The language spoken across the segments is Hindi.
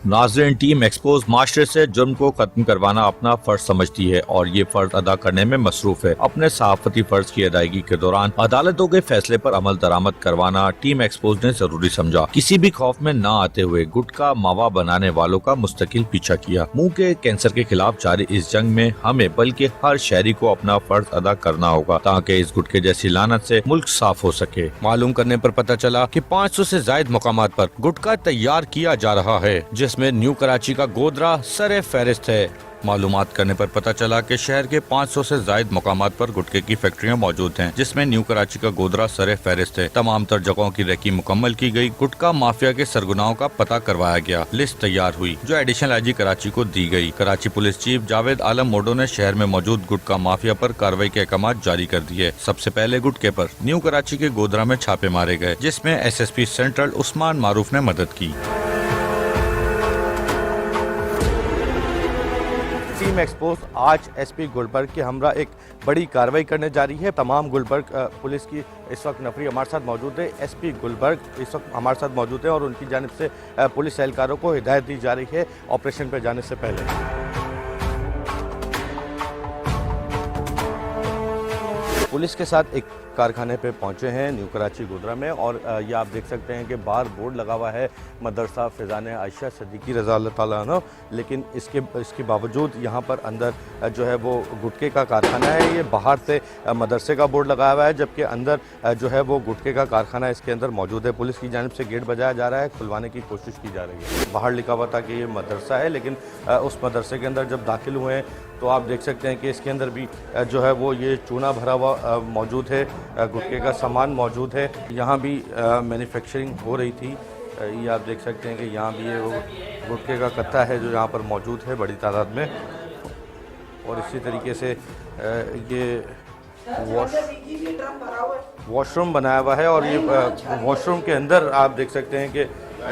नाज़रीन, टीम एक्सपोज माशरे से जुर्म को खत्म करवाना अपना फर्ज समझती है और ये फर्ज अदा करने में मसरूफ है। अपने सहाफती फर्ज की अदायगी के दौरान अदालतों के फैसले पर अमल दरामद करवाना टीम एक्सपोज ने जरूरी समझा। किसी भी खौफ में न आते हुए गुटखा मावा बनाने वालों का मुस्तकिल पीछा किया। मुंह के कैंसर के खिलाफ जारी इस जंग में हमें बल्कि हर शहरी को अपना फर्ज अदा करना होगा ताकि इस गुटखे जैसी लानत से मुल्क साफ हो सके। मालूम करने पर पता चला कि 500 से जायद मुकामात पर गुटखा तैयार किया जा रहा है, जिसमें न्यू कराची का गोदरा सरे फहरिस्त है। मालूमात करने पर पता चला कि शहर के 500 से जायद मुकामात पर गुटखे की फैक्ट्रियां मौजूद हैं, जिसमें न्यू कराची का गोदरा सरे फहरिस्त है। तमाम तर जगहों की रेकी मुकम्मल की गई। गुटखा माफिया के सरगुनाहों का पता करवाया गया। लिस्ट तैयार हुई जो एडिशनल आईजी कराची को दी गई। कराची पुलिस चीफ जावेद आलम मोडो ने शहर में मौजूद गुटखा माफिया पर कार्रवाई के अहकाम जारी कर दिए। सबसे पहले गुटखे पर न्यू कराची के गोदरा में छापे मारे गए, जिसमें SSP सेंट्रल उस्मान मारूफ ने मदद की। टीम एक्सपोज आज SP गुलबर्ग के हमरा एक बड़ी कार्रवाई करने जा रही है। तमाम गुलबर्ग पुलिस की इस वक्त नफरी हमारे साथ मौजूद है। SP गुलबर्ग इस वक्त हमारे साथ मौजूद है और उनकी जानिब से पुलिस एहलकारों को हिदायत दी जा रही है ऑपरेशन पर जाने से पहले। पुलिस के साथ एक कारखाने पे पहुंचे हैं न्यू कराची गोदरा में और ये आप देख सकते हैं कि बाहर बोर्ड लगा हुआ है मदरसा फ़िज़ान आयशा सदीकी रज़ा अल्लाह ताला अन्हा, लेकिन इसके बावजूद यहाँ पर अंदर जो है वो गुटखे का कारखाना है। ये बाहर से मदरसे का बोर्ड लगाया हुआ है, जबकि अंदर जो है वो गुटखे का कारखाना इसके अंदर मौजूद है। पुलिस की जानिब से गेट बजाया जा रहा है, खुलवाने की कोशिश की जा रही है। बाहर लिखा हुआ था कि ये मदरसा है, लेकिन उस मदरसे के अंदर जब दाखिल हुए हैं तो आप देख सकते हैं कि इसके अंदर भी जो है वो ये चूना भरा हुआ मौजूद है, गुटखे का सामान मौजूद है। यहाँ भी मैन्युफैक्चरिंग हो रही थी। ये आप देख सकते हैं कि यहाँ भी ये वो गुटखे का कत्था है जो यहाँ पर मौजूद है बड़ी तादाद में। और इसी तरीके से ये वॉशरूम बनाया हुआ है और ये वॉशरूम के अंदर आप देख सकते हैं कि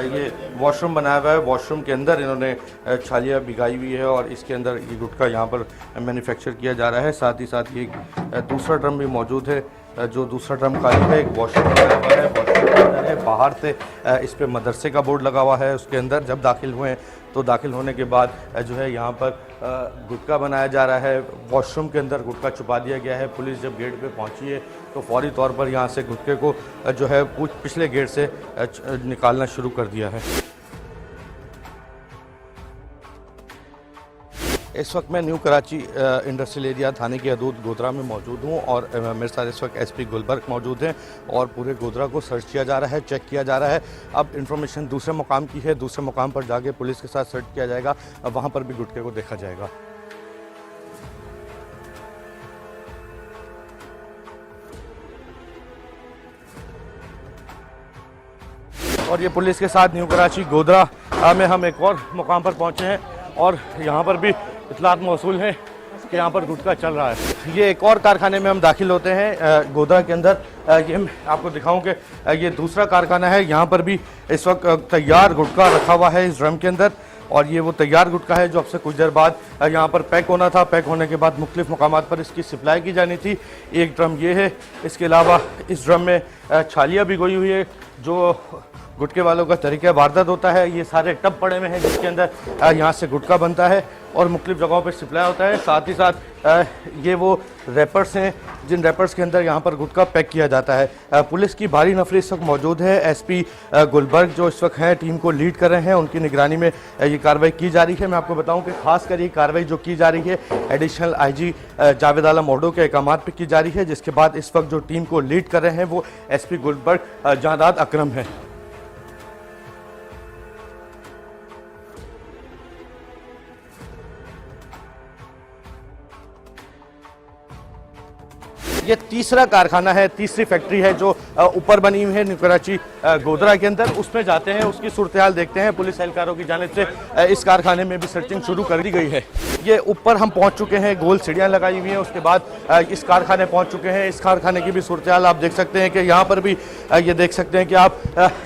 ये वॉशरूम बनाया हुआ है। वॉशरूम के अंदर इन्होंने छालियाँ भिगाई हुई है और इसके अंदर ये गुटखा यहाँ पर मैन्युफैक्चर किया जा रहा है। साथ ही साथ ये दूसरा ड्रम भी मौजूद है, जो दूसरा ड्रम खाली है। एक वॉशरूम बनाया हुआ है, वॉशरूम के अंदर है। बाहर से इस पर मदरसे का बोर्ड लगा हुआ है। उसके अंदर जब दाखिल हुए तो दाखिल होने के बाद जो है यहाँ पर गुटखा बनाया जा रहा है। वॉशरूम के अंदर गुटखा छुपा दिया गया है। पुलिस जब गेट पे पहुँची है तो फौरी तौर पर यहाँ से गुटखे को जो है पिछले गेट से निकालना शुरू कर दिया है। इस वक्त मैं न्यू कराची इंडस्ट्रियल एरिया थाने की हदूद गोदरा में मौजूद हूँ और मेरे साथ इस वक्त SP गुलबर्ग मौजूद हैं और पूरे गोदरा को सर्च किया जा रहा है, चेक किया जा रहा है। अब इंफॉर्मेशन दूसरे मुकाम की है, दूसरे मुकाम पर जाके पुलिस के साथ सर्च किया जाएगा, वहाँ पर भी गुटखे को देखा जाएगा। और ये पुलिस के साथ न्यू कराची गोदरा में हम एक और मुकाम पर पहुँचे हैं और यहाँ पर भी इतलात मौसूल है कि यहाँ पर गुटखा चल रहा है। ये एक और कारखाने में हम दाखिल होते हैं गोदरा के अंदर। ये मैं आपको दिखाऊं कि ये दूसरा कारखाना है। यहाँ पर भी इस वक्त तैयार गुटखा रखा हुआ है इस ड्रम के अंदर और ये वो तैयार गुटखा है जो अब से कुछ देर बाद यहाँ पर पैक होना था। पैक होने के बाद मुख्तलिफ मकामात पर इसकी सप्लाई की जानी थी। एक ड्रम ये है, इसके अलावा इस ड्रम में छालियाँ भी गोई हुई है जो गुटखे वालों का तरीका वारदात होता है। ये सारे टब पड़े हुए हैं जिसके अंदर यहाँ से गुटखा बनता है और मुख्तलिफ जगहों पर सप्लाई होता है। साथ ही साथ ये वो रैपर्स हैं जिन रैपर्स के अंदर यहाँ पर गुटखा पैक किया जाता है। पुलिस की भारी नफरी इस वक्त मौजूद है। SP गुलबर्ग जो इस वक्त हैं टीम को लीड कर रहे हैं, उनकी निगरानी में ये कार्रवाई की जा रही है। मैं आपको बताऊं कि खासकर ये कार्रवाई जो की जा रही है एडिशनल IG जावेद आलम मोडो के अहकाम पर की जा रही है, जिसके बाद इस वक्त जो टीम को लीड कर रहे हैं वो SP गुलबर्ग जादाद अकरम है। ये तीसरा कारखाना है, तीसरी फैक्ट्री है जो ऊपर बनी हुई है न्यू कराची गोदरा के अंदर। उसमें जाते हैं, उसकी सूरत हाल देखते हैं। पुलिस एहलकारों की जानिब से इस कारखाने में भी सर्चिंग शुरू कर दी गई है। ये ऊपर हम पहुंच चुके हैं, गोल सीढ़ियां लगाई हुई हैं। उसके बाद इस कारखाने पहुंच चुके हैं। इस कारखाने की भी सूरत हाल आप देख सकते हैं कि यहाँ पर भी ये देख सकते हैं कि आप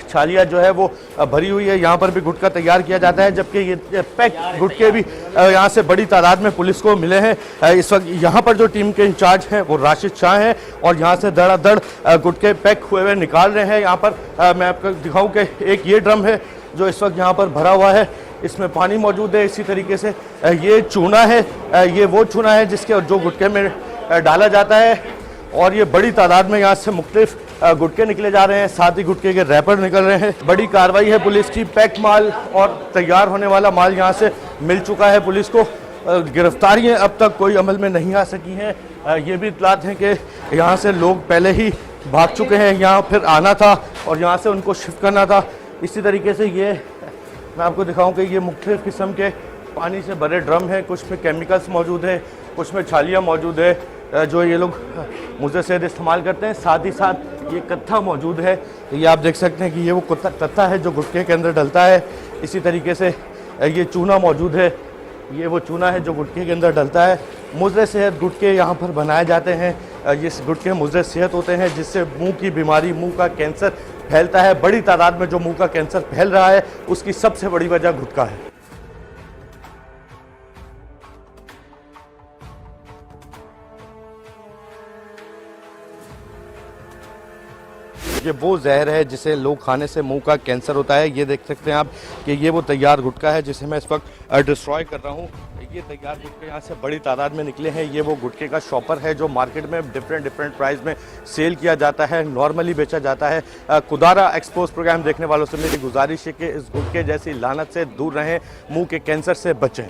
छालियाँ जो है वो भरी हुई है। यहाँ पर भी गुटखा तैयार किया जाता है, जबकि ये पैक गुटखे भी यहाँ से बड़ी तादाद में पुलिस को मिले हैं। इस वक्त यहाँ पर जो टीम के इंचार्ज हैं वो राशिद शाह हैं और यहाँ से धड़ाधड़ गुटखे पैक हुए हुए निकाल रहे हैं। यहाँ पर मैं आपको दिखाऊं कि एक ये ड्रम है जो इस वक्त यहाँ पर भरा हुआ है, इसमें पानी मौजूद है। इसी तरीके से ये चूना है, ये वो चूना है जिसके जो गुटखे में डाला जाता है, और ये बड़ी तादाद में यहाँ से मुख्तलिफ गुटके निकले जा रहे हैं, साथ ही गुटके के रैपर निकल रहे हैं। बड़ी कार्रवाई है पुलिस की, पैक माल और तैयार होने वाला माल यहाँ से मिल चुका है पुलिस को। गिरफ्तारियाँ अब तक कोई अमल में नहीं आ सकी हैं। ये भी इतलात हैं कि यहाँ से लोग पहले ही भाग चुके हैं, यहाँ फिर आना था और यहाँ से उनको शिफ्ट करना था। इसी तरीके से ये मैं आपको दिखाऊं कि ये मुख्तलिफ किस्म के पानी से भरे ड्रम हैं, कुछ में केमिकल्स मौजूद है, कुछ में छालियाँ मौजूद है जो ये लोग मुझे सेहत इस्तेमाल करते हैं। साथ ही साथ ये कत्था मौजूद है, ये आप देख सकते हैं कि ये वो कत्था है जो गुटके के अंदर डलता है। इसी तरीके से ये चूना मौजूद है, ये वो चूना है जो गुटके के अंदर डलता है। मुज़र सेहत गुटके यहाँ पर बनाए जाते हैं। ये गुटके मुज़र सेहत होते हैं जिससे मुंह की बीमारी, मुंह का कैंसर फैलता है। बड़ी तादाद में जो मुंह का कैंसर फैल रहा है उसकी सबसे बड़ी वजह गुटखा है। ये वो जहर है जिसे लोग खाने से मुंह का कैंसर होता है। ये देख सकते हैं आप कि ये वो तैयार गुटखा है जिसे मैं इस वक्त डिस्ट्रॉय कर रहा हूँ। ये तैयार गुटके यहाँ से बड़ी तादाद में निकले हैं। ये वो गुटके का शॉपर है जो मार्केट में डिफरेंट प्राइस में सेल किया जाता है, नॉर्मली बेचा जाता है। कुदारा एक्सपोज प्रोग्राम देखने वालों से मेरी गुजारिश है कि इस गुटके जैसी लानत से दूर रहें, मुंह के कैंसर से बचें।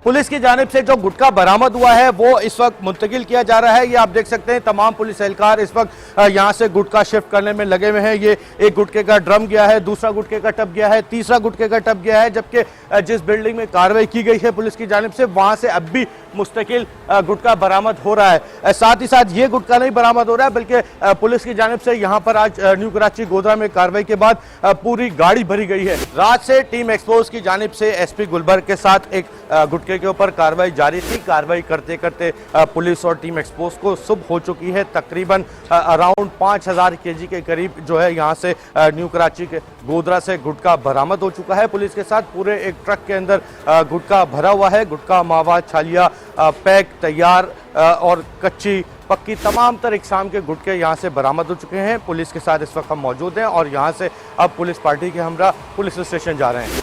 पुलिस की जानिब से जो गुटखा बरामद हुआ है वो इस वक्त मुंतकिल किया जा रहा है। ये आप देख सकते हैं तमाम पुलिस एहलकार इस वक्त यहाँ से गुटखा शिफ्ट करने में लगे हुए हैं। ये एक गुटके का ड्रम गया है, दूसरा गुटके का टब गया है, तीसरा गुटके का टब गया है, जबकि जिस बिल्डिंग में कार्रवाई की गई है पुलिस की जानिब से वहाँ से अब भी मुस्तकिल गुटखा बरामद हो रहा है। साथ ही साथ ये गुटखा नहीं बरामद हो रहा है बल्कि पुलिस की जानिब से यहाँ पर आज न्यू कराची गोधरा में कार्रवाई के बाद पूरी गाड़ी भरी गई है। रात से टीम एक्सपोज की जानिब से एसपी गुलबर्ग के साथ एक गुटके के ऊपर कार्रवाई जारी थी। कार्रवाई करते करते पुलिस और टीम एक्सपोज को सुबह हो चुकी है। तकरीबन अराउंड 5000 केजी के करीब जो है यहाँ से न्यू कराची के गोधरा से गुटखा बरामद हो चुका है। पुलिस के साथ पूरे एक ट्रक के अंदर गुटखा भरा हुआ है। गुटखा, मावा, छालिया, पैक, तैयार और कच्ची पक्की तमाम तर इकसाम के गुटके यहाँ से बरामद हो चुके हैं। पुलिस के साथ इस वक्त हम मौजूद हैं और यहाँ से अब पुलिस पार्टी के हमरा पुलिस स्टेशन जा रहे हैं।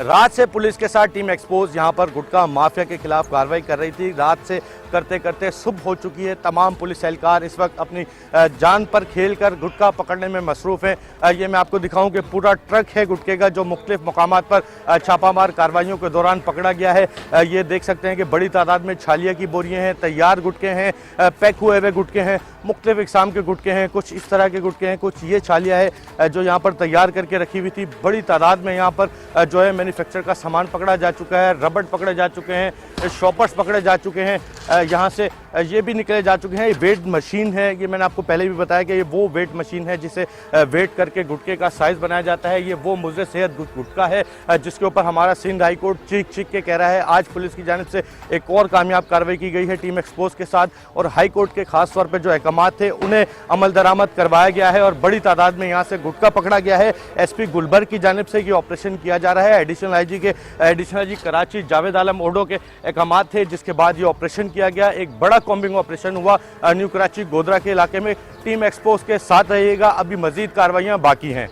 रात से पुलिस के साथ टीम एक्सपोज यहाँ पर गुटखा माफिया के खिलाफ कार्रवाई कर रही थी। रात से करते करते सुबह हो चुकी है। तमाम पुलिस एहलकार इस वक्त अपनी जान पर खेल कर गुटखा पकड़ने में मसरूफ़ हैं। ये मैं आपको दिखाऊं कि पूरा ट्रक है गुटखे का जो मुख्तलिफ मकामात पर छापामार कार्रवाइयों के दौरान पकड़ा गया है। ये देख सकते हैं कि बड़ी तादाद में छालिया की बोरियां हैं, तैयार गुटके हैं, पैक हुए हुए गुटके हैं, मुख्तलिफ इकसाम के गुटके हैं, कुछ इस तरह के गुटके हैं, कुछ ये छालिया है जो यहाँ पर तैयार करके रखी हुई थी। बड़ी तादाद में यहाँ पर जो है मैन्युफैक्चर का सामान पकड़ा जा चुका है, रबड़ पकड़े जा चुके हैं, शॉपर्स पकड़े जा चुके हैं, यहाँ से ये भी निकले जा चुके हैं। ये वेट मशीन है, ये मैंने आपको पहले भी बताया कि ये वो वेट मशीन है जिसे वेट करके गुटके का साइज़ बनाया जाता है। ये वो मुज़र सेहत गुटका है जिसके ऊपर हमारा सिंध हाई कोर्ट चीख के कह रहा है। आज पुलिस की जानिब से एक और कामयाब कार्रवाई की गई है टीम एक्सपोज के साथ और हाई कोर्ट के खास तौर पर जो अहकामात थे उन्हें अमल दरामद करवाया गया है और बड़ी तादाद में यहाँ से गुटका पकड़ा गया है। एसपी गुलबर्ग की जानिब से ये ऑपरेशन किया जा रहा है। एडिशनल आईजी कराची जावेद आलम ओडो के अहकामात थे जिसके बाद ये ऑपरेशन किया गया। एक बड़ा कॉम्बिंग ऑपरेशन हुआ न्यू कराची गोधरा के इलाके में। टीम एक्सपोज के साथ रहिएगा, अभी मजीद कार्रवाइयां बाकी हैं।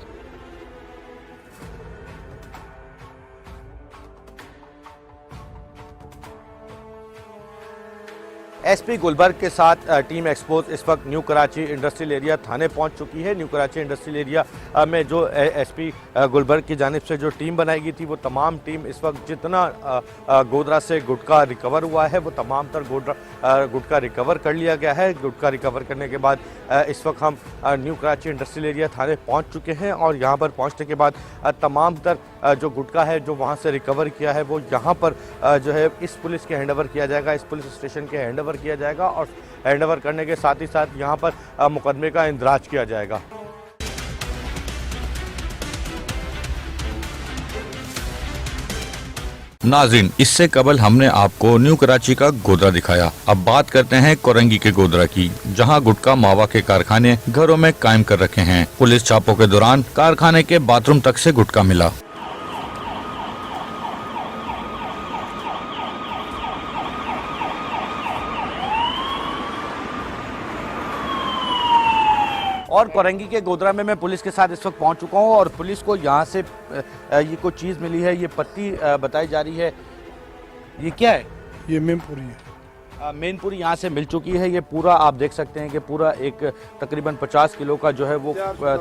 एसपी गुलबर्ग के साथ टीम एक्सपोज इस वक्त न्यू कराची इंडस्ट्रियल एरिया थाने पहुंच चुकी है। न्यू कराची इंडस्ट्रियल एरिया में जो एसपी गुलबर्ग की जानिब से जो टीम बनाई गई थी वो तमाम टीम इस वक्त जितना गोधरा से गुटखा रिकवर हुआ है वो तमाम तर गुटखा रिकवर कर लिया गया है। गुटखा रिकवर करने के बाद इस वक्त हम न्यू कराची इंडस्ट्रियल एरिया थाने पहुँच चुके हैं और यहाँ पर पहुँचने के बाद तमाम तर जो गुटखा है जो वहाँ से रिकवर किया है वो यहाँ पर जो है इस पुलिस के हैंडओवर किया जाएगा, इस पुलिस स्टेशन के हैंडओवर किया जाएगा और हैंडओवर करने के साथ ही साथ यहाँ पर मुकदमे का इंदराज किया जाएगा। नाज़रीन, इससे कबल हमने आपको न्यू कराची का गोदरा दिखाया। अब बात करते हैं कोरंगी के गोदरा की, जहां गुटखा मावा के कारखाने घरों में कायम कर रखे हैं। पुलिस छापों के दौरान कारखाने के बाथरूम तक से गुटखा मिला। और कोरंगी के गोदरा में मैं पुलिस के साथ इस वक्त पहुंच चुका हूं और पुलिस को यहां से ये कोई चीज़ मिली है, ये पत्ती बताई जा रही है। ये क्या है? ये मेमपुरी है। मेनपुरी यहाँ से मिल चुकी है। ये पूरा आप देख सकते हैं कि पूरा एक तकरीबन 50 किलो का जो है वो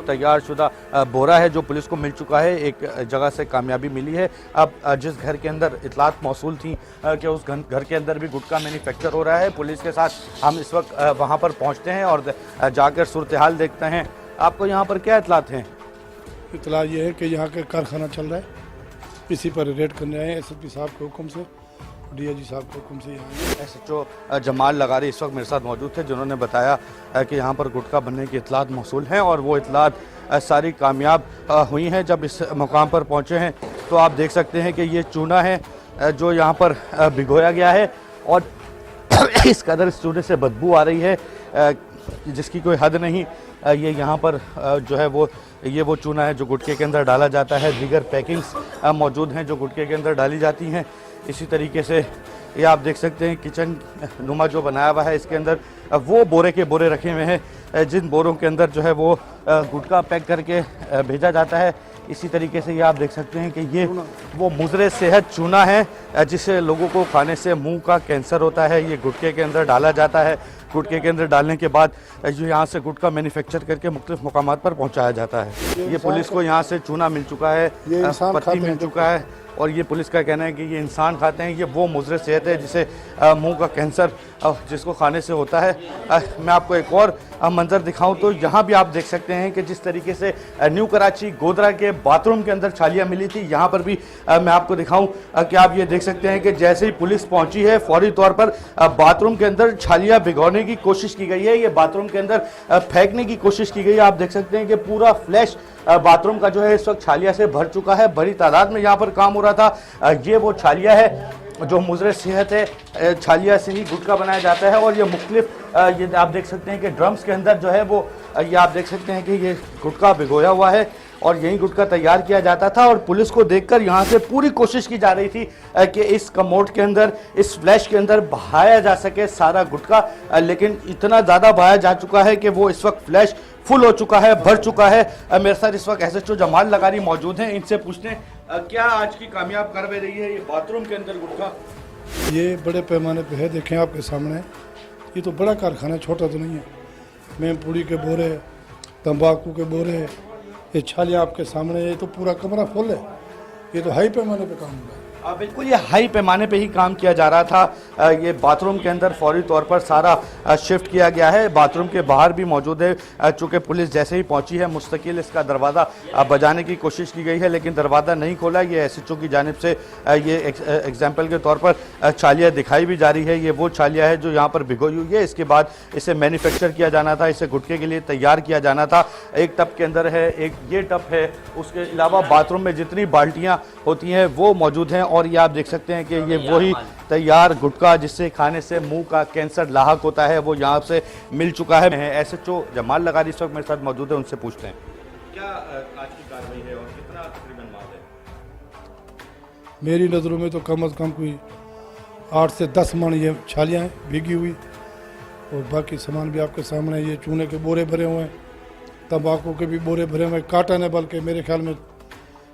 तैयार शुदा बोरा है जो पुलिस को मिल चुका है। एक जगह से कामयाबी मिली है। अब जिस घर के अंदर इतलात मौसूल थी कि उस घर के अंदर भी गुटखा मैन्युफैक्चर हो रहा है, पुलिस के साथ हम इस वक्त वहाँ पर पहुँचते हैं और जाकर सूरत हाल देखते हैं। आपको यहाँ पर क्या इतलात हैं? इतला ये है कि यहाँ का कारखाना चल रहा है, इसी पर रेड करने आए हैं SSP साहब के हुक्म से, DIG साहब के हुक्म से। यहाँ SHO जमाल लगारी इस वक्त मेरे साथ मौजूद थे, जिन्होंने बताया कि यहाँ पर गुटखा बनने की इतलात मौसूल हैं और वो इतलात सारी कामयाब हुई हैं। जब इस मुकाम पर पहुँचे हैं तो आप देख सकते हैं कि ये चूना है जो यहाँ पर भिगोया गया है और इस कदर इस चूने से बदबू आ रही है जिसकी कोई हद नहीं। ये यहाँ पर जो है वो चूना है जो गुटखे के अंदर डाला जाता है। दीगर पैकिंग्स मौजूद हैं जो गुटखे के अंदर डाली जाती हैं। इसी तरीके से ये आप देख सकते हैं किचन नुमा जो बनाया हुआ है, इसके अंदर वो बोरे के बोरे रखे हुए हैं जिन बोरों के अंदर जो है वो गुटखा पैक करके भेजा जाता है। इसी तरीके से ये आप देख सकते हैं कि ये वो मुज़रे सेहत चूना है जिसे लोगों को खाने से मुंह का कैंसर होता है। ये गुटखे के अंदर डाला जाता है। गुटखे के अंदर डालने के बाद जो यहाँ से गुटखा मैन्युफैक्चर करके मुख्तलिफ मुकामात पर पहुँचाया जाता है। ये पुलिस को यहाँ से चूना मिल चुका है, पत्ती मिल चुका है और ये पुलिस का कहना है कि ये इंसान खाते हैं। ये वो मुज़रे सेहत है जिसे मुंह का कैंसर जिसको खाने से होता है। मैं आपको एक और मंजर दिखाऊं तो यहाँ भी आप देख सकते हैं कि जिस तरीके से न्यू कराची गोदरा के बाथरूम के अंदर छालियाँ मिली थी, यहाँ पर भी मैं आपको दिखाऊं कि आप ये देख सकते हैं कि जैसे ही पुलिस पहुँची है फौरी तौर पर बाथरूम के अंदर छालियाँ भिगोने की कोशिश की गई है। ये बाथरूम के अंदर फेंकने की कोशिश की गई है। आप देख सकते हैं कि पूरा फ्लैश बाथरूम का जो है इस वक्त छालिया से भर चुका है। बड़ी तादाद में यहाँ पर काम हो रहा था। ये वो छालिया है जो मुज़रे सेहत है, छालिया से ही गुटखा बनाया जाता है और ये मुख्तलिफ ये आप देख सकते हैं कि ड्रम्स के अंदर जो है वो ये आप देख सकते हैं कि ये गुटखा भिगोया हुआ है और यही गुटखा तैयार किया जाता था। और पुलिस को देखकर यहाँ से पूरी कोशिश की जा रही थी कि इस कमोड के अंदर, इस फ्लैश के अंदर बहाया जा सके सारा गुटखा, लेकिन इतना ज़्यादा बहाया जा चुका है कि वो इस वक्त फ्लैश फुल हो चुका है, भर चुका है। मेरे साथ इस वक्त SHO जमाल लगारी मौजूद हैं। इनसे पूछते हैं क्या आज की कामयाब कार्रवाई रही है ये बाथरूम के अंदर गुटखा? ये बड़े पैमाने पे है, देखें आपके सामने। ये तो बड़ा कारखाना, छोटा तो नहीं है। मेमपुरी के बोरे, तंबाकू के बोरे, ये छालियाँ आपके सामने, ये तो पूरा कमरा फुल है। ये तो हाई पैमाने पे काम हो रहा है। बिल्कुल ये हाई पैमाने पे ही काम किया जा रहा था। ये बाथरूम के अंदर फौरी तौर पर सारा शिफ्ट किया गया है। बाथरूम के बाहर भी मौजूद है। चूँकि पुलिस जैसे ही पहुंची है मुस्तकिल इसका दरवाज़ा बजाने की कोशिश की गई है लेकिन दरवाज़ा नहीं खोला। ये SHO की जानिब से ये एग्जाम्पल के तौर पर छालिया दिखाई भी जा रही है। ये वो छालिया है जो यहाँ पर भिगोई हुई है। इसके बाद इसे मैन्युफैक्चर किया जाना था, इसे गुटखे के लिए तैयार किया जाना था। एक टप के अंदर है, एक ये टप है, उसके अलावा बाथरूम में जितनी बाल्टियाँ होती हैं वो मौजूद हैं। और ये आप देख सकते हैं कि ये वही तैयार गुटखा जिससे खाने से मुंह का कैंसर लाहक होता है वो यहाँ से मिल चुका है। SHO जमाल लगारी इस वक्त मेरे साथ मौजूद है, उनसे पूछते हैं क्या आज की कार्रवाई है और कितना तकरीबन माल है? मेरी नज़रों में तो कम अज़ कम कोई 8 से 10 मन ये छालियाँ हैं भीगी हुई और बाकी सामान भी आपके सामने। ये चूने के बोरे भरे हुए हैं, तंबाकू के भी बोरे भरे हुए हैं। काटन है, बल्कि मेरे ख्याल में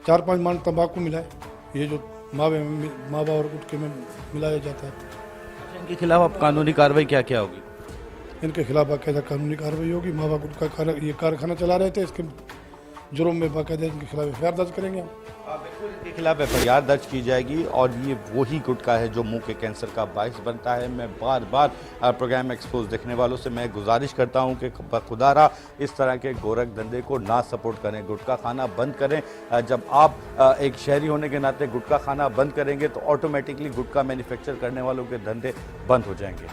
4-5 मन तंबाकू मिला है। ये जो मावा और गुटखे में मिलाया जाता है। इनके खिलाफ अब कानूनी कार्रवाई क्या क्या होगी? इनके खिलाफ बाकायदा कानूनी कार्रवाई होगी। मावा गुटखा ये कारखाना चला रहे थे, इसके जुर्म में बाकायदा इनके खिलाफ FIR दर्ज करेंगे हम। बिल्कुल इनके खिलाफ FIR दर्ज की जाएगी और ये वही गुटखा है जो मुंह के कैंसर का बायस बनता है। मैं बार बार प्रोग्राम एक्सपोज देखने वालों से मैं गुजारिश करता हूं कि खुदारा इस तरह के गोरख धंधे को ना सपोर्ट करें, गुटखा खाना बंद करें। जब आप एक शहरी होने के नाते गुटखा खाना बंद करेंगे तो ऑटोमेटिकली गुटखा मैन्युफैक्चर करने वालों के धंधे बंद हो जाएंगे।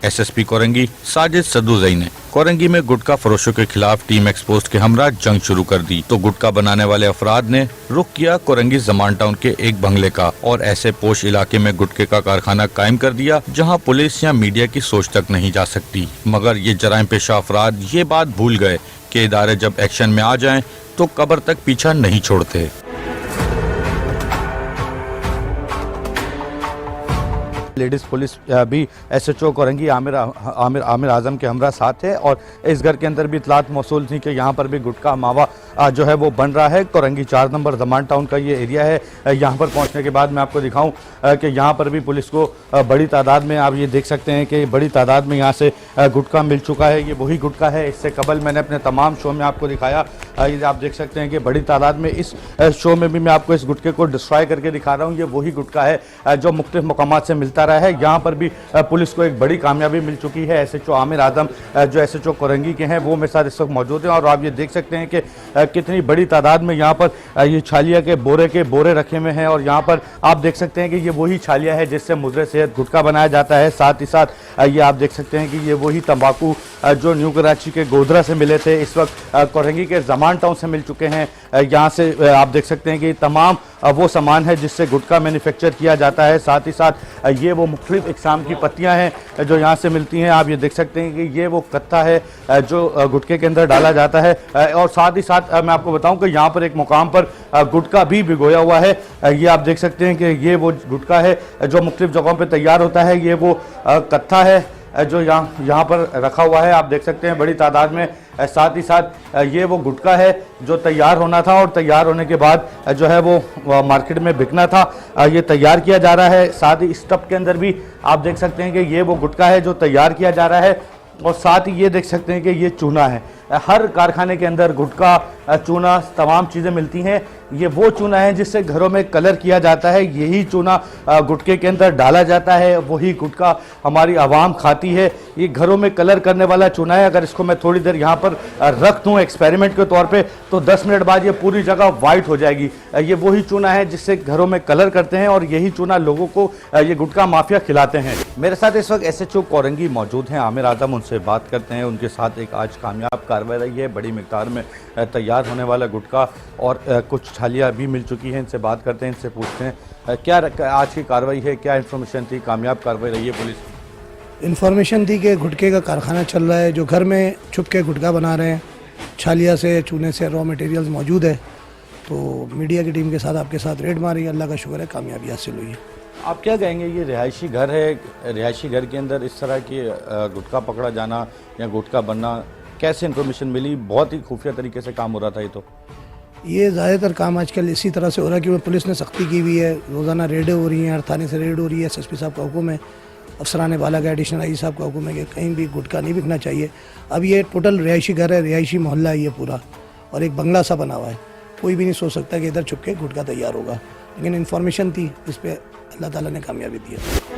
एसएसपी कोरंगी साजिद सदुजई ने कोरंगी में गुटखा फरोशों के खिलाफ टीम एक्सपोज के हमरा जंग शुरू कर दी तो गुटखा बनाने वाले अफराद ने रुख किया कोरंगी जमान टाउन के एक बंगले का और ऐसे पोश इलाके में गुटखे का कारखाना कायम कर दिया जहां पुलिस या मीडिया की सोच तक नहीं जा सकती। मगर ये जराइम पेशा अफराद ये बात भूल गए कि इदारे जब एक्शन में आ जाएं तो कब्र तक पीछा नहीं छोड़ते। लेडीज़ पुलिस भी एसएचओ कोरंगी आमिर आजम के हमरा साथ है और इस घर के अंदर भी इतलात मौसूल थी कि यहाँ पर भी गुटखा मावा जो है वो बन रहा है। कोरंगी 4 नंबर जमान टाउन का ये एरिया है। यहाँ पर पहुँचने के बाद मैं आपको दिखाऊं कि यहाँ पर भी पुलिस को बड़ी तादाद में आप ये देख सकते हैं कि बड़ी तादाद में यहाँ से गुटखा मिल चुका है। ये वही गुटखा है, इससे कबल मैंने अपने तमाम शो में आपको दिखाया। ये आप देख सकते हैं कि बड़ी तादाद में इस शो में भी मैं आपको इस गुटखे को डिस्ट्रॉय करके दिखा रहा हूँ। ये वही गुटखा है जो मुख्तलिफ मकामात से मिलता रहा है। यहाँ पर भी पुलिस को एक बड़ी कामयाबी मिल चुकी है। एसएचओ आमिर आजम जो एसएचओ कोरंगी के हैं वो मेरे साथ इस वक्त मौजूद हैं और आप ये देख सकते हैं कि कितनी बड़ी तादाद में यहाँ पर ये छालिया के बोरे रखे हुए हैं और यहाँ पर आप देख सकते हैं कि ये वही छालिया है जिससे मुद्रे सेहत गुटखा बनाया जाता है। साथ ही साथ ये आप देख सकते हैं कि ये वही तंबाकू जो न्यू कराची के गोधरा से मिले थे इस वक्त कोरंगी के जमान टाउन से मिल चुके हैं। यहाँ से आप देख सकते हैं कि तमाम वो सामान है जिससे गुटखा मैन्युफैक्चर किया जाता है। साथ ही साथ ये वो मुख्तलिफ इकसाम की पत्तियां हैं जो यहाँ से मिलती हैं। आप ये देख सकते हैं कि ये वो कत्था है जो गुटखे के अंदर डाला जाता है और साथ ही साथ मैं आपको बताऊं कि यहाँ पर एक मुकाम पर गुटखा भी भिगोया हुआ है। ये आप देख सकते हैं कि ये वो गुटखा है जो मुख्तलिफ जगहों पर तैयार होता है। ये वो कत्था है जो यहाँ पर रखा हुआ है, आप देख सकते हैं बड़ी तादाद में। साथ ही साथ ये वो गुटखा है जो तैयार होना था और तैयार होने के बाद जो है वो मार्केट में बिकना था, ये तैयार किया जा रहा है। साथ ही इस टब के अंदर भी आप देख सकते हैं कि ये वो गुटखा है जो तैयार किया जा रहा है और साथ ही ये देख सकते हैं कि ये चूना है। हर कारखाने के अंदर गुटखा, चूना, तमाम चीज़ें मिलती हैं। ये वो चूना है जिससे घरों में कलर किया जाता है। यही चूना गुटखे के अंदर डाला जाता है, वही गुटखा हमारी आवाम खाती है। ये घरों में कलर करने वाला चूना है। अगर इसको मैं थोड़ी देर यहाँ पर रख दूँ एक्सपेरिमेंट के तौर पे तो 10 मिनट बाद ये पूरी जगह वाइट हो जाएगी। ये वही चूना है जिससे घरों में कलर करते हैं और यही चूना लोगों को ये गुटखा माफिया खिलाते हैं। मेरे साथ इस वक्त एसएचओ कोरंगी मौजूद हैं आमिर आजम, उनसे बात करते हैं। उनके साथ एक आज कामयाब कार्रवाई रही है, बड़ी मिकदार में तैयार होने वाला गुटखा और कुछ छालियाँ भी मिल चुकी हैं। इनसे बात करते हैं, इनसे पूछते हैं क्या आज की कार्रवाई है, क्या इन्फॉर्मेशन थी, कामयाब कार्रवाई रही है पुलिस? इन्फॉर्मेशन थी कि गुटखे का कारखाना चल रहा है, जो घर में छुप के गुटखा बना रहे हैं, छालिया से, चूने से रॉ मटेरियल्स मौजूद है। तो मीडिया की टीम के साथ आपके साथ रेड मारी, अल्लाह का शुक्र है कामयाबी हासिल हुई है। आप क्या कहेंगे, ये रिहायशी घर है, रिहायशी घर के अंदर इस तरह की गुटखा पकड़ा जाना या गुटखा बनना, कैसे इन्फॉर्मेशन मिली? बहुत ही खुफिया तरीके से काम हो रहा था ये ज़्यादातर काम आजकल इसी तरह से हो रहा है क्योंकि पुलिस ने सख्ती की हुई है। रोज़ाना रेडें हो रही हैं, हर थाने से रेड हो रही है। एसएसपी साहब का हुक्म है, अफसरान बाला का एडिशनल आई साहब का हुक्म है कि कहीं भी गुटखा नहीं बिकना चाहिए। अब ये टोटल रिहायशी घर है, रिहायशी मोहल्ला है ये पूरा, और एक बंगला सा बना हुआ है। कोई भी नहीं सोच सकता कि इधर छुप के गुटखा तैयार होगा, लेकिन इन्फॉर्मेशन थी, इस पर अल्लाह ताला ने कामयाबी दी है।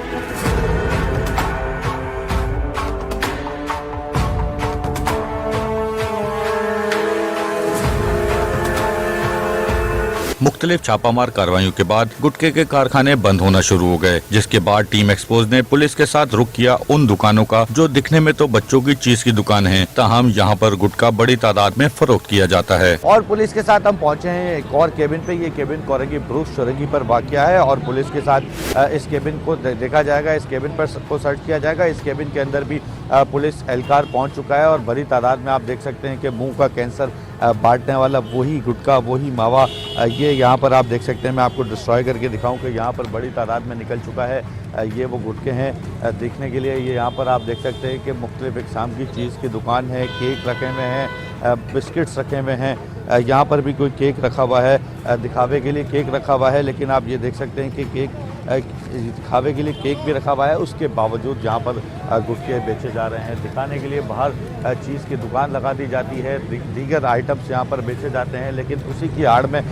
मुख्तलिफ छापामार कार्रवाइयों के बाद गुटखे के कारखाने बंद होना शुरू हो गए, जिसके बाद टीम एक्सपोज ने पुलिस के साथ रुख किया उन दुकानों का जो दिखने में तो बच्चों की चीज की दुकान है, ताहम यहाँ पर गुटखा बड़ी तादाद में फरोख्त किया जाता है। और पुलिस के साथ हम पहुँचे हैं एक और केबिन पे। ये केबिन कोरंगी ब्रूस चौरंगी पर वाक़या है और पुलिस के साथ इस केबिन को देखा जाएगा, इस केबिन पर सबको सर्च किया जाएगा। इस केबिन के अंदर भी पुलिस एहलकार पहुँच चुका है और बड़ी तादाद में आप देख सकते हैं कि मुँह का कैंसर बांटने वाला वही गुटखा, वही मावा, ये यहाँ पर आप देख सकते हैं। मैं आपको डिस्ट्रॉय करके दिखाऊं कि यहाँ पर बड़ी तादाद में निकल चुका है। ये वो गुटखे हैं देखने के लिए। ये यहाँ पर आप देख सकते हैं कि मुख्तलिफ इक़साम की चीज़ की दुकान है, केक रखे हुए हैं, बिस्किट्स रखे हुए हैं। यहाँ पर भी कोई केक रखा हुआ है, दिखावे के लिए केक रखा हुआ है, लेकिन आप ये देख सकते हैं कि केक दिखावे के लिए केक भी रखा हुआ है, उसके बावजूद यहाँ पर गुटखे बेचे जा रहे हैं। दिखाने के लिए बाहर चीज़ की दुकान लगा दी जाती है, दीगर आइटम्स यहाँ पर बेचे जाते हैं, लेकिन उसी की आड़ में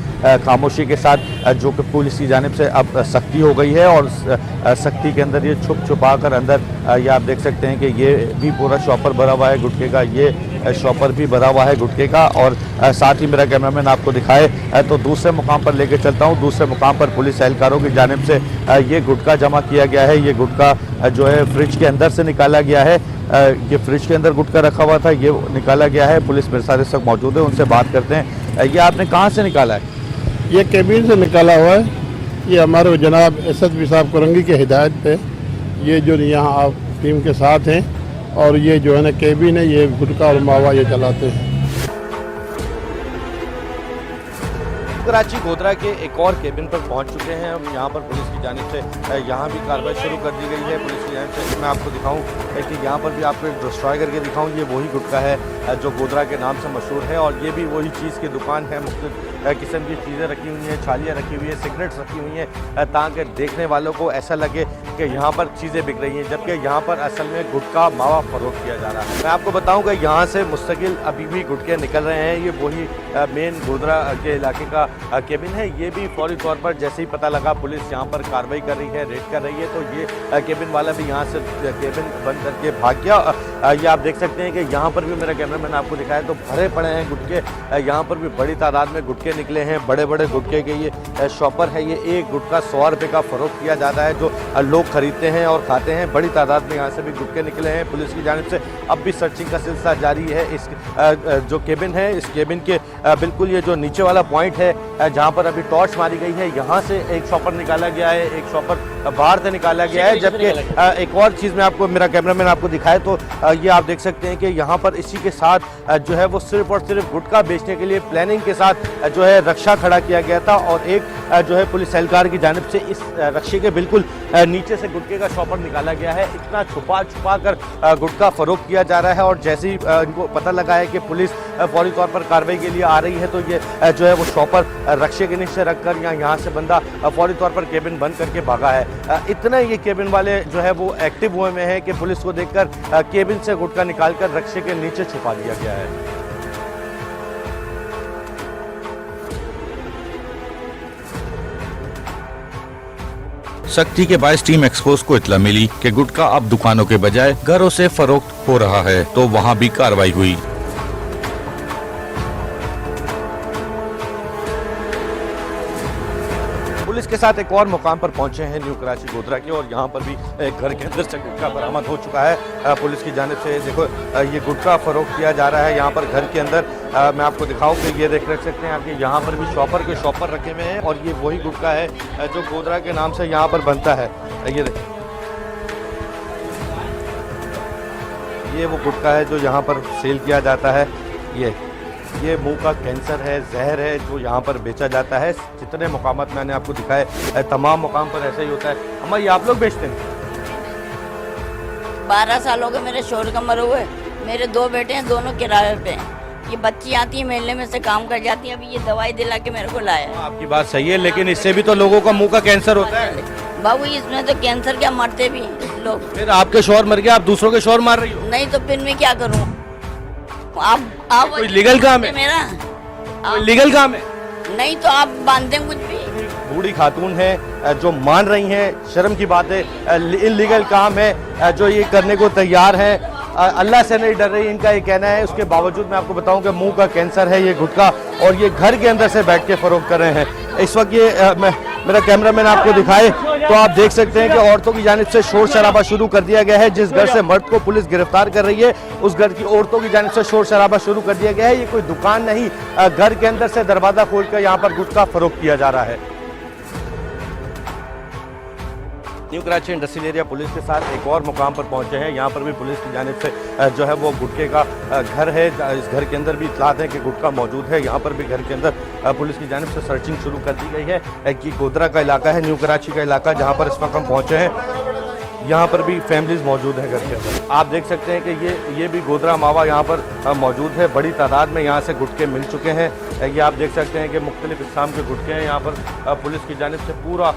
खामोशी के साथ जो कि पुलिस की जानिब से अब सख्ती हो गई है और सख्ती के अंदर ये छुपा कर अंदर ये आप देख सकते हैं कि ये भी पूरा शॉपर भरा हुआ है गुटखे का। ये शॉपर भी भरा हुआ है गुटखे का। और साथ ही मेरा कैमरामैन आपको दिखाए तो दूसरे मुकाम पर लेके चलता हूँ। दूसरे मुकाम पर पुलिस एहलकारों की जानिब से ये गुटखा जमा किया गया है। ये गुटखा जो है फ्रिज के अंदर से निकाला गया है। ये फ्रिज के अंदर गुटखा रखा हुआ था, ये निकाला गया है। पुलिस मेरे साथ इस वक्त मौजूद है, उनसे बात करते हैं। ये आपने कहाँ से निकाला है? ये केबिन से निकाला हुआ है। ये हमारे जनाब एसएसपी साहब कुरंगी के हिदायत पे ये जो यहाँ आप टीम के साथ हैं और ये जो है ना केबिन है, ये गुटखा और मावा ये चलाते हैं। कराची गोधरा के एक और केबिन पर पहुंच चुके हैं हम। यहाँ पर पुलिस की जानिब से यहाँ भी कार्रवाई शुरू कर दी गई है। पुलिस की जानिब से मैं आपको दिखाऊं कि यहाँ पर भी आपको एक डिस्ट्रॉय करके दिखाऊं। ये वही गुटखा है जो गोधरा के नाम से मशहूर है और ये भी वही चीज़ की दुकान है। मुख्तलिफ किस्म की चीज़ें रखी हुई हैं, छालियाँ रखी हुई हैं, सिगरेट्स रखी हुई हैं, ताकि देखने वालों को ऐसा लगे कि यहाँ पर चीज़ें बिक रही हैं, जबकि यहाँ पर असल में गुटखा मावा फरोख्त किया जा रहा है। मैं आपको बताऊँ कि यहाँ से मुस्तकिल अभी भी गुटखे निकल रहे हैं। ये वही मेन गोधरा के इलाके का केबिन है। ये भी फौरी तौर पर जैसे ही पता लगा पुलिस यहाँ पर कार्रवाई कर रही है, रेड कर रही है, तो ये केबिन वाला भी यहाँ से केबिन बंद करके भाग गया। ये आप देख सकते हैं कि यहाँ पर भी मेरा कैमरामैन आपको दिखाया तो भरे पड़े हैं गुटखे। यहाँ पर भी बड़ी तादाद में गुटखे निकले हैं, बड़े बड़े गुटखे के ये शॉपर है। ये एक गुटखा 100 रुपये का फरोख्त किया जाता है जो लोग खरीदते हैं और खाते हैं। बड़ी तादाद में यहाँ से भी गुटखे निकले हैं। पुलिस की जानिब से अब भी सर्चिंग का सिलसिला जारी है। इस जो केबिन है, इस केबिन के बिल्कुल ये जो नीचे वाला पॉइंट है जहाँ पर अभी टॉर्च मारी गई है, यहाँ से एक शॉपर निकाला गया है, एक शॉपर बाहर से निकाला गया है। जबकि एक और चीज़ में आपको मेरा कैमरामैन आपको दिखाए तो ये आप देख सकते हैं कि यहाँ पर इसी के साथ जो है वो सिर्फ और सिर्फ गुटखा बेचने के लिए प्लानिंग के साथ जो है रक्षा खड़ा किया गया था और एक जो है पुलिस एहलकार की जानिब से इस रक्षे के बिल्कुल नीचे से गुटखे का शॉपर निकाला गया है। इतना छुपा कर गुटखा फरोख्त किया जा रहा है और जैसे ही इनको पता लगा है कि पुलिस फौरी तौर पर कार्रवाई के लिए आ रही है तो ये जो है वो शॉपर रक्षे के नीचे रखकर यहाँ से बंदा फौरी तौर पर केबिन बंद करके भागा है। इतना ये केबिन वाले जो है वो एक्टिव हुए में है कि पुलिस को देखकर केबिन से गुटखा निकालकर रक्षे के नीचे छुपा दिया गया है। सख्ती के बायस टीम एक्सपोज को इत्ला मिली कि गुटखा अब दुकानों के बजाय घरों से फरोख्त हो रहा है, तो वहां भी कार्रवाई हुई। पुलिस के साथ एक और मुकाम पर पहुंचे हैं न्यू कराची गोधरा के और यहाँ पर भी एक घर के अंदर से गुटखा बरामद हो चुका है। पुलिस की जानिब से देखो ये गुटखा फरोख्त किया जा रहा है यहाँ पर घर के अंदर। मैं आपको दिखाऊं कि ये देख सकते हैं आपके यहाँ पर भी शॉपर के शॉपर रखे हुए हैं और ये वही गुटखा है जो गोधरा के नाम से यहाँ पर बनता है। ये वो गुटखा है जो यहाँ पर सेल किया जाता है। ये मुंह का कैंसर है, जहर है जो यहाँ पर बेचा जाता है। जितने मुकामात मैंने आपको दिखाए तमाम मुकाम पर ऐसा ही होता है। अम्मा ये आप लोग बेचते हैं? 12 साल हो गए मेरे शोहर का मरे हुए। मेरे 2 बेटे हैं, दोनों किराए पे हैं। ये बच्ची आती है मेले में से काम कर जाती है। अभी ये दवाई दिला के मेरे को लाया। आपकी बात सही है, लेकिन इससे भी तो लोगों का मुंह का कैंसर होता है। बाबू इसमें तो कैंसर क्या, मरते भी लोग। फिर आपके शोहर मर गया, आप दूसरों के शोहर मार रही हो? नहीं तो फिर मैं क्या करूँ? आप कोई लीगल काम है? मेरा कोई लीगल काम है? नहीं तो आप बांधते कुछ भी। बूढ़ी खातून है जो मान रही हैं, शर्म की बात है, इलीगल काम है जो ये करने को तैयार है, अल्लाह से नहीं डर रही, इनका ये कहना है। उसके बावजूद मैं आपको बताऊं कि मुंह का कैंसर है ये गुटखा और ये घर के अंदर से बैठ के फरोख्त कर रहे हैं। इस वक्त ये मेरा कैमरामैन आपको दिखाए तो आप देख सकते हैं कि औरतों की जानिब से शोर शराबा शुरू कर दिया गया है। जिस घर से मर्द को पुलिस गिरफ्तार कर रही है उस घर की औरतों की जानिब से शोर शराबा शुरू कर दिया गया है। ये कोई दुकान नहीं, घर के अंदर से दरवाजा खोलकर यहाँ पर गुटखा फरोख्त किया जा रहा है। New Karachi industrial area police के साथ एक और मुकाम पर पहुंचे हैं। यहाँ पर भी पुलिस की जानिब से जो है वो गुटखे का घर है। इस घर के अंदर भी इत्तलात है कि गुटखा मौजूद है। यहाँ पर भी घर के अंदर पुलिस की जानिब से सर्चिंग शुरू कर दी गई है। कि गोधरा का इलाका है, न्यू कराची का इलाका, जहाँ पर इस वक्त हम पहुँचे हैं। यहाँ पर भी फैमिलीज मौजूद है घर के अंदर। आप देख सकते हैं कि ये भी गोधरा मावा यहाँ पर मौजूद है। बड़ी तादाद में यहाँ से गुटखे मिल चुके हैं। ये आप देख सकते हैं कि मुख्तलिफ इस्लाम के गुटखे हैं। यहाँ पर पुलिस की जानिब से पूरा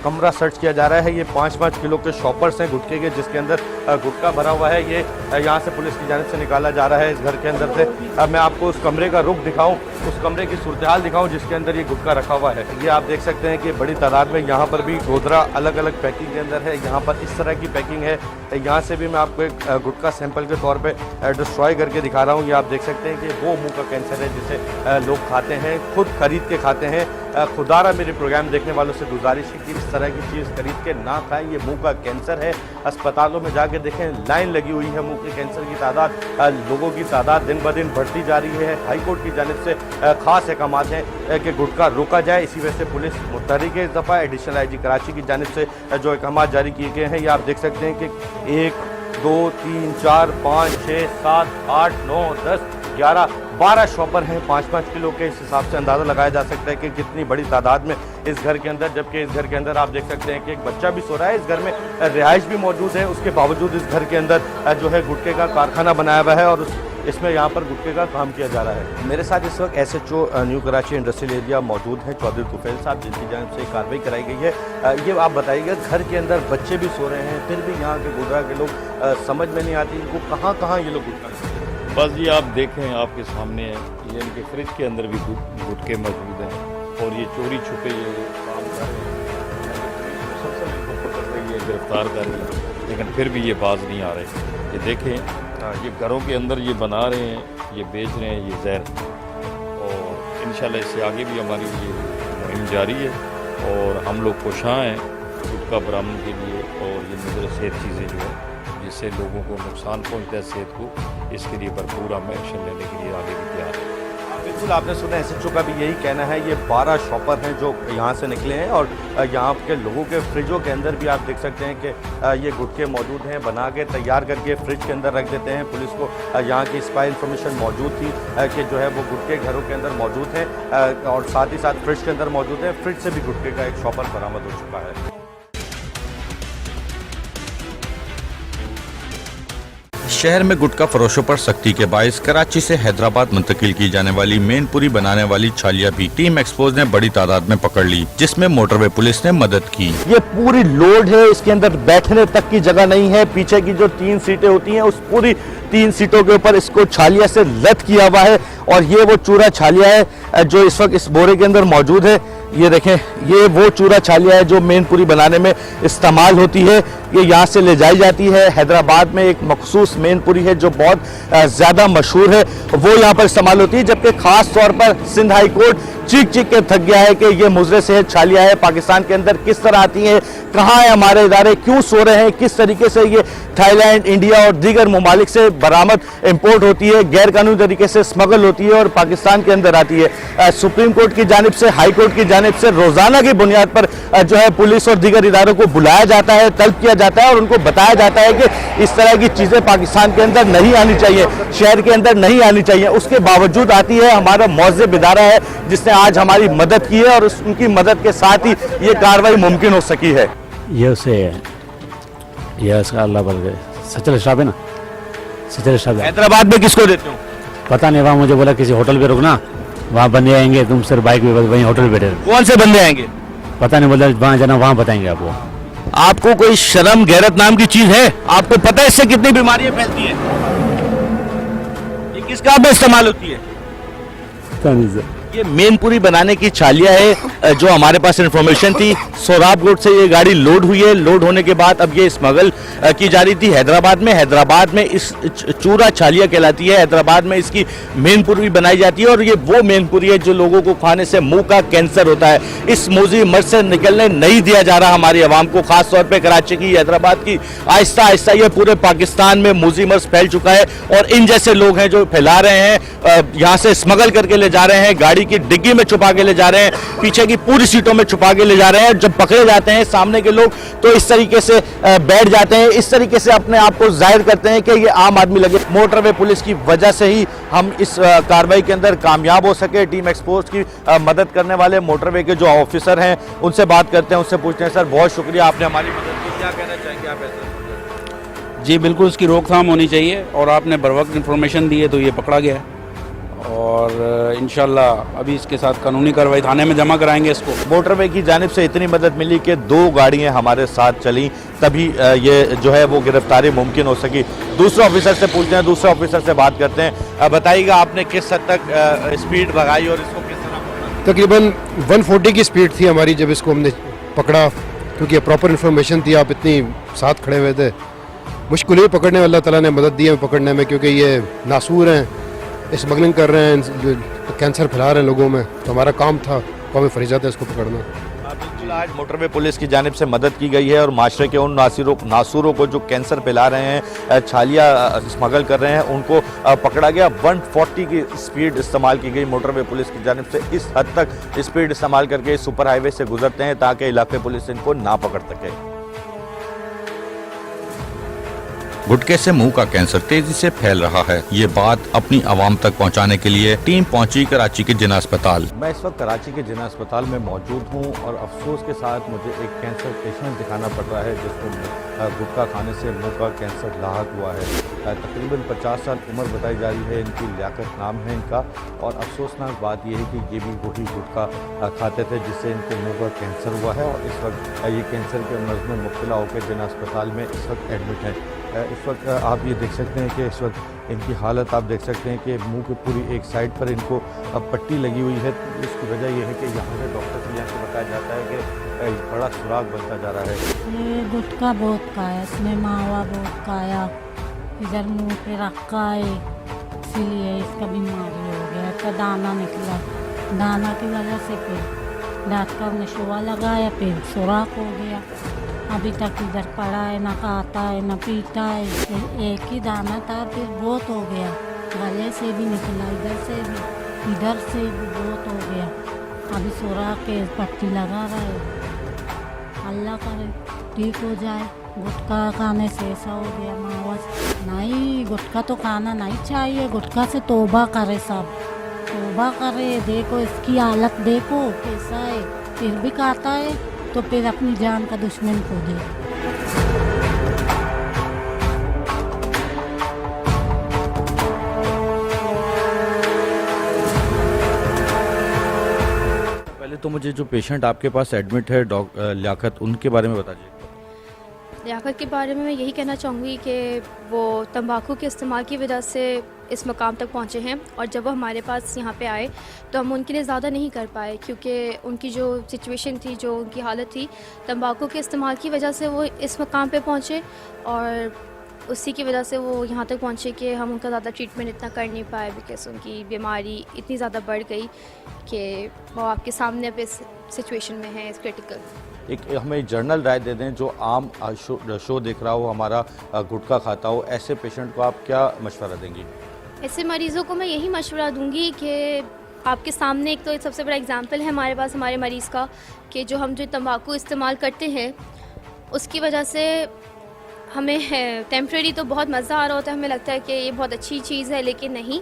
कमरा सर्च किया जा रहा है। ये 5-5 किलो के शॉपर्स हैं गुटखे के, जिसके अंदर गुटखा भरा हुआ है। ये यहाँ से पुलिस की जानिब से निकाला जा रहा है इस घर के अंदर से। मैं आपको उस कमरे का रुख दिखाऊँ उस कमरे की सूरत-ए-हाल दिखाऊं जिसके अंदर ये गुटखा रखा हुआ है। ये आप देख सकते हैं कि बड़ी तादाद में यहाँ पर भी गोदरा अलग अलग पैकिंग के अंदर है। यहाँ पर इस तरह की पैकिंग है। यहाँ से भी मैं आपको एक गुटखा सैंपल के तौर पे डिस्ट्रॉय करके दिखा रहा हूँ। ये आप देख सकते हैं कि वो मुंह का कैंसर है जिसे लोग खाते हैं, खुद खरीद के खाते हैं। खुदारा मेरे प्रोग्राम देखने वालों से गुजारिश है कि इस तरह की चीज़ खरीद के ना खाएं। ये मुंह का कैंसर है। अस्पतालों में जाके देखें, लाइन लगी हुई है। मुंह के कैंसर की तादाद, लोगों की तादाद दिन ब दिन बढ़ती जा रही है। हाई कोर्ट की जानिब से खास अहकाम हैं कि गुटखा रोका जाए। इसी वजह से पुलिस मुतहरिक इस दफ़ा एडिशनल IG कराची की जानिब से जो अहकाम जारी किए गए हैं। ये आप देख सकते हैं कि 1 2 3 4 5 6 7 8 9 10 11 12 शॉपर हैं 5-5 किलो के। इस हिसाब से अंदाज़ा लगाया जा सकता है कि कितनी बड़ी तादाद में इस घर के अंदर, जबकि इस घर के अंदर आप देख सकते हैं कि एक बच्चा भी सो रहा है। इस घर में रिहाइश भी मौजूद है। उसके बावजूद इस घर के अंदर जो है गुटखे का कारखाना बनाया हुआ है और इसमें यहाँ पर गुटखे का काम किया जा रहा है। मेरे साथ इस वक्त SHO new Karachi industrial area मौजूद हैं, चौधरी तुफैल साहब, जिनकी जानिब से कार्रवाई कराई गई है। ये आप बताइएगा, घर के अंदर बच्चे भी सो रहे हैं, फिर भी यहाँ के गोदरा के लोग समझ में नहीं आती इनको कहाँ कहाँ ये लोग गुटखा खाते हैं। बस ये आप देखें, आपके सामने है, ये इनके फ्रिज के अंदर भी गुटखे मौजूद हैं और ये चोरी छुपे ये काम कर रहे हैं। मुसलसल इनको पकड़ रही है, गिरफ्तार कर रही है, लेकिन फिर भी ये बाज नहीं आ रहे। ये देखें, ये घरों के अंदर ये बना रहे हैं, ये बेच रहे हैं, ये जहर। और इंशाल्लाह इससे आगे भी हमारी ये मुहिम जारी है और हम लोग कोशां हैं गुटखा बरामद के लिए। और ये मुद्र सेहत चीज़ें जो है जिससे लोगों को नुकसान पहुंचता है सेहत को, इसके लिए भरपूर हम एक्शन लेने के लिए आगे भी तैयार हैं। बिल्कुल, आपने सुना SHO का भी यही कहना है। ये 12 शॉपर हैं जो यहाँ से निकले हैं और यहाँ के लोगों के फ्रिजों के अंदर भी आप देख सकते हैं कि ये गुटखे मौजूद हैं, बना के तैयार करके फ्रिज के अंदर रख देते हैं। पुलिस को यहाँ की स्पाई इन्फॉर्मेशन मौजूद थी कि जो है वो गुटखे घरों के अंदर मौजूद हैं और साथ ही साथ फ्रिज के अंदर मौजूद है। फ्रिज से भी गुटखे का एक शॉपर बरामद हो चुका है। शहर में गुटखा फरोशों पर सख्ती के बायस कराची से हैदराबाद मुंतकिल की जाने वाली मेनपुरी बनाने वाली छालिया भी टीम एक्सपोज ने बड़ी तादाद में पकड़ ली, जिसमें मोटरवे पुलिस ने मदद की। ये पूरी लोड है, इसके अंदर बैठने तक की जगह नहीं है। पीछे की जो 3 सीटें होती हैं उस पूरी 3 सीटों के ऊपर इसको छालिया से लद किया हुआ है और ये वो चूरा छालिया है जो इस वक्त इस बोरे के अंदर मौजूद है। ये देखें, ये वो चूरा छालिया है जो मेनपुरी बनाने में इस्तेमाल होती है। ये यहाँ से ले जाई जाती है। हैदराबाद में एक मखसूस मेनपुरी है जो बहुत ज़्यादा मशहूर है, वो यहाँ पर इस्तेमाल होती है। जबकि ख़ास तौर पर सिंध हाई कोर्ट चीख के थक गया है कि ये मुजरे सेहत छालिया है, पाकिस्तान के अंदर किस तरह आती है, कहाँ है हमारे इदारे, क्यों सो रहे हैं, किस तरीके से ये थाईलैंड, इंडिया और दीगर ममालिक से बरामद इम्पोर्ट होती है, गैर कानूनी तरीके से स्मगल होती है और पाकिस्तान के अंदर आती है। सुप्रीम कोर्ट की जानिब से, हाई कोर्ट की जानिब से रोज़ाना की बुनियाद पर जो है पुलिस और दीगर इदारों को बुलाया जाता है, तलब किया जाता है और उनको बताया जाता है कि इस तरह की चीज़ें पाकिस्तान के अंदर नहीं आनी चाहिए, शहर के अंदर नहीं आनी चाहिए। उसके बावजूद आती है। हमारा मौज़िब इदारा है जिसने आज हमारी मदद की है और उनकी मदद के साथ ही ये कार्रवाई मुमकिन हो सकी है। ये उसका अल्लाह बल सचल शराब है ना, सचल शराब। हैदराबाद में किसको देते हो? पता नहीं, वहाँ मुझे बोला किसी होटल पे रुकना, वहाँ बंदे आएंगे, तुम सिर्फ बाइक पे वहीं होटल पे बैठे। कौन से बंदे आएंगे? पता नहीं, बोला वहाँ जाना, वहाँ बताएंगे आपको। आपको कोई शर्म गैरत नाम की चीज है? आपको पता है इससे कितनी बीमारियां फैलती है? ये किस काम में इस्तेमाल होती है? ये मेनपुरी बनाने की छालिया है जो हमारे पास इन्फॉर्मेशन थी। सोराब रोड से ये गाड़ी लोड हुई है। लोड होने के बाद अब ये स्मगल की जा रही थी हैदराबाद में। हैदराबाद में इस चूरा छालिया कहलाती है। हैदराबाद में इसकी मेनपुरी बनाई जाती है और ये वो मेनपुरी है जो लोगों को खाने से मुंह का कैंसर होता है। इस मोजी मर्ज से निकलने नहीं दिया जा रहा हमारी आवाम को, खास तौर पर कराची की, हैदराबाद की। आहिस्ता आहिस्ता ये पूरे पाकिस्तान में मोजी मर्ज फैल चुका है और इन जैसे लोग हैं जो फैला रहे हैं, यहाँ से स्मगल करके ले जा रहे हैं, गाड़ी की डिग्गी में छुपा के ले जा रहे हैं, पीछे की पूरी सीटों में छुपा के ले जा रहे हैं। जब पकड़े जाते हैं सामने के लोग तो इस तरीके से बैठ जाते हैं, इस तरीके से अपने आप को जाहिर करते हैं कि ये आम आदमी लगे। मोटरवे पुलिस की वजह से ही हम इस कार्रवाई के अंदर कामयाब हो सके। टीम एक्सपोज की मदद करने वाले मोटरवे के जो ऑफिसर हैं उनसे बात करते हैं, उनसे पूछते हैं। सर, बहुत शुक्रिया, आपने हमारी मदद की, क्या कहना चाहेंगे आप ऐसा? जी बिल्कुल, उसकी रोकथाम होनी चाहिए और आपने बर वक्त इन्फॉर्मेशन दी है तो ये पकड़ा गया है और इंशाल्लाह अभी इसके साथ कानूनी कार्रवाई थाने में जमा कराएंगे इसको। मोटरवे की जानिब से इतनी मदद मिली कि 2 गाड़ियां हमारे साथ चली, तभी ये जो है वो गिरफ्तारी मुमकिन हो सकी। दूसरे ऑफिसर से पूछते हैं, दूसरे ऑफिसर से बात करते हैं। बताइएगा आपने किस हद तक स्पीड भगाई और इसको किस तरह पकड़ा? तकरीबन 140 की स्पीड थी हमारी जब इसको हमने पकड़ा, क्योंकि प्रॉपर इन्फॉर्मेशन थी, आप इतनी साथ खड़े हुए थे। मुश्किल ही पकड़ने में अल्लाह ताला ने मदद दी है पकड़ने में, क्योंकि ये नासूर हैं, स्मगलिंग कर रहे हैं, कैंसर फैला रहे हैं लोगों में। तो हमारा काम था, कौमी फरीज़ा था इसको पकड़ना। बिल्कुल, आज मोटरवे पुलिस की जानिब से मदद की गई है और माशरे के उन नासूरों को जो कैंसर फैला रहे हैं, छालिया स्मगल कर रहे हैं, उनको पकड़ा गया। 140 की स्पीड इस्तेमाल की गई मोटरवे पुलिस की जानिब से। इस हद तक स्पीड इस्तेमाल करके सुपर हाईवे से गुजरते हैं ताकि इलाके पुलिस इनको ना पकड़ सके। गुटखे से मुंह का कैंसर तेजी से फैल रहा है। ये बात अपनी आवाम तक पहुंचाने के लिए टीम पहुंची कराची के जिना अस्पताल। मैं इस वक्त कराची के जिना अस्पताल में मौजूद हूं और अफसोस के साथ मुझे एक कैंसर पेशेंट दिखाना पड़ रहा है जिसको गुटखा खाने से मुंह का कैंसर लाहक हुआ है। तकरीबन 50 साल उम्र बताई जा रही है इनकी, लियाकत नाम है इनका। और अफसोसनाक बात यह है कि ये भी वही गुटखा खाते थे जिससे इनको मुंह का कैंसर हुआ है और इस वक्त ये कैंसर के मर्ज में मुब्तला होकर जिना अस्पताल में इस वक्त एडमिट है। इस वक्त आप ये देख सकते हैं कि इस वक्त इनकी हालत आप देख सकते हैं कि मुंह की पूरी एक साइड पर इनको पट्टी लगी हुई है। इसकी वजह यह है कि यहाँ से डॉक्टर से यहाँ से बताया जाता है कि बड़ा सुराग बनता जा रहा है। ये गुटखा बहुत खाया, इसमें मावा बहुत खाया, इधर मुंह पे रखा है, इसीलिए इसका बीमारी हो गया। इसका दाना निकला, दाना की वजह से फिर डॉक्टर ने शुआ लगाया, फिर सुराग हो गया। अभी तक इधर पड़ा है, ना खाता है ना पीता है। फिर एक ही दाना था, फिर बहुत हो गया, गले से भी निकला, इधर से भी बहुत हो गया। अभी सुराग के पट्टी लगा रहा है, अल्लाह करे ठीक हो जाए। गुटखा खाने से ऐसा हो गया मावा। नहीं, गुटखा तो खाना नहीं चाहिए, गुटखा से तौबा करे, सब तौबा करे। देखो इसकी हालत देखो कैसा है, फिर भी खाता है तो फिर अपनी जान का दुश्मन को दे। पहले तो मुझे जो पेशेंट आपके पास एडमिट है लियाकत, उनके बारे में बताइए। लियाकत के बारे में मैं यही कहना चाहूँगी कि वो तंबाकू के इस्तेमाल की वजह से इस मकाम तक पहुँचे हैं और जब वो हमारे पास यहाँ पे आए तो हम उनके लिए ज़्यादा नहीं कर पाए, क्योंकि उनकी जो सिचुएशन थी, जो उनकी हालत थी, तंबाकू के इस्तेमाल की वजह से वो इस मकाम पे पहुँचे और उसी की वजह से वो यहाँ तक पहुँचे कि हम उनका ज़्यादा ट्रीटमेंट इतना कर नहीं पाए, बिकॉज उनकी बीमारी इतनी ज़्यादा बढ़ गई कि वो आपके सामने पे सिचुएशन में है, इस क्रिटिकल। एक हमें जर्नल राय दे दें जो आम शो देख रहा हो, हमारा गुटखा खाता हो, ऐसे पेशेंट को आप क्या मशवरा देंगी? ऐसे मरीज़ों को मैं यही मशवरा दूंगी कि आपके सामने एक तो सबसे बड़ा एग्जांपल है हमारे पास हमारे मरीज़ का कि जो तंबाकू इस्तेमाल करते हैं उसकी वजह से हमें टेम्प्रेरी तो बहुत मज़ा आ रहा होता है, हमें लगता है कि ये बहुत अच्छी चीज़ है, लेकिन नहीं,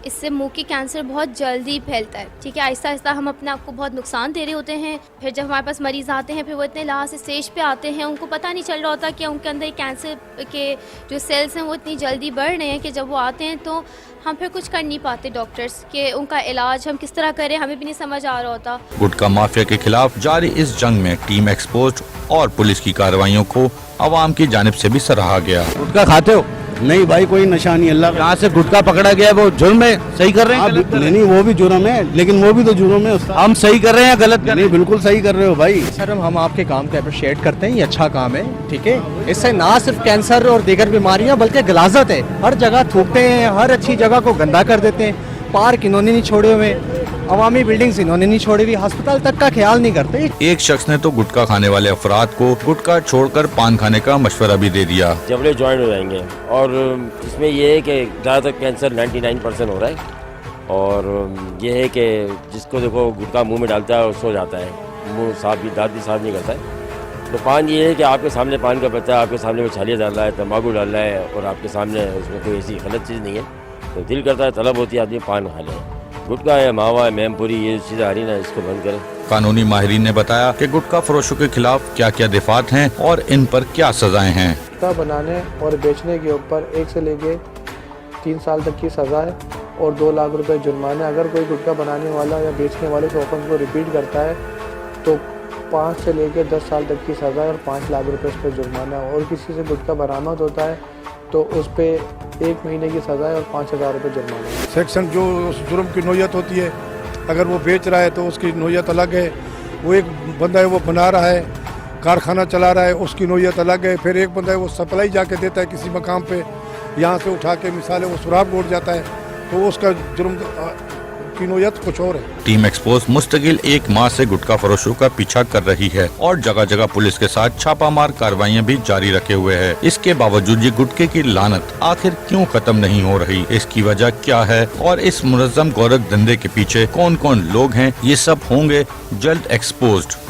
इससे मुंह की कैंसर बहुत जल्दी फैलता है। ठीक है, आहिस्ता आहिस्ता हम अपने आप को बहुत नुकसान दे रहे होते हैं। फिर जब हमारे पास मरीज़ आते हैं, फिर वो इतने लास्ट स्टेज पे आते हैं, उनको पता नहीं चल रहा होता कि उनके अंदर कैंसर के जो सेल्स हैं वो इतनी जल्दी बढ़ रहे हैं कि जब वो आते हैं तो हम फिर कुछ कर नहीं पाते डॉक्टर्स के, उनका इलाज हम किस तरह करें हमें भी नहीं समझ आ रहा होता। गुटखा माफिया के खिलाफ जारी इस जंग में टीम एक्सपोज और पुलिस की कार्रवाइयों को आवाम की जानिब से भी सराहा गया। गुटखा खाते हो? नहीं भाई, कोई नशा नहीं। अल्लाह यहाँ से गुटखा पकड़ा गया है, वो जुर्म है, सही कर रहे हैं? नहीं, वो भी जुर्म है, लेकिन वो भी तो जुर्म है। हम सही कर रहे हैं, गलत कर रहे हैं? बिल्कुल सही कर रहे हो भाई। सर हम आपके काम को अप्रिशिएट करते हैं, ये अच्छा काम है, ठीक है। इससे ना सिर्फ कैंसर और दीगर बीमारियां बल्कि गलाजत है, हर जगह थूकते हैं, हर अच्छी जगह को गंदा कर देते हैं। पार्क इन्होंने नहीं छोड़े हुए, अवामी बिल्डिंग्स इन्होंने नहीं छोड़ी हुई, अस्पताल तक का ख्याल नहीं करते। एक शख्स ने तो गुटखा खाने वाले अफराद को गुटखा छोड़कर पान खाने का मशवरा भी दे दिया। जबड़े ज्वाइन हो जाएंगे और इसमें यह है कि ज़्यादातर कैंसर 99% हो रहा है और ये है कि जिसको देखो गुटखा मुंह में डालता है और सो जाता है, मुंह साफ भी, दांत भी साफ नहीं करता है। तो पान ये है कि आपके सामने पान का पत्ता, आपके सामने वो छालिया डाल रहा है, तम्बाकू डाल रहा है और आपके सामने उसमें कोई ऐसी गलत चीज़ नहीं है, तो दिल करता है, तलब होती है आदमी पान खा ले। गुटखा है, मावा है, मैमपुरी, ये चीज़ें आ रही ना, इसको बंद करें। कानूनी माहिरीन ने बताया कि गुटखा फरोशों के खिलाफ क्या क्या दिफात हैं और इन पर क्या सजाएं हैं। गुटखा बनाने और बेचने के ऊपर 1 से लेके 3 साल तक की सज़ा है और 2 लाख रुपए जुर्माना। अगर कोई गुटखा बनाने वाला या बेचने वाले के ऑफेंस को रिपीट करता है तो 5 से लेकर 10 साल तक की सज़ा और 5 लाख रुपए उस पर जुर्माना। और किसी से गुटखा बरामद होता है तो उस पर 1 महीने की सज़ा और 5,000 रुपये जुर्माना। सेक्शन जो उस जुर्म की नोयत होती है, अगर वो बेच रहा है तो उसकी नोयत अलग है। वो एक बंदा है वो बना रहा है, कारखाना चला रहा है, उसकी नोयत अलग है। फिर एक बंदा है वो सप्लाई जाके देता है किसी मकाम पे, यहाँ से उठा के मिसाल है वो सुराब बोर्ड जाता है, तो उसका जुर्म की नोयत कुछ और है। टीम एक्सपोज मुस्तकिल 1 माह से गुटखा फरोशों का पीछा कर रही है और जगह जगह पुलिस के साथ छापामार कार्रवाइयां भी जारी रखे हुए है। इसके बावजूद ये गुटखे की लानत आखिर क्यों खत्म नहीं हो रही, इसकी वजह क्या है और इस मुनज़्ज़म गोरख धंधे के पीछे कौन कौन लोग हैं, ये सब होंगे जल्द एक्सपोज्ड।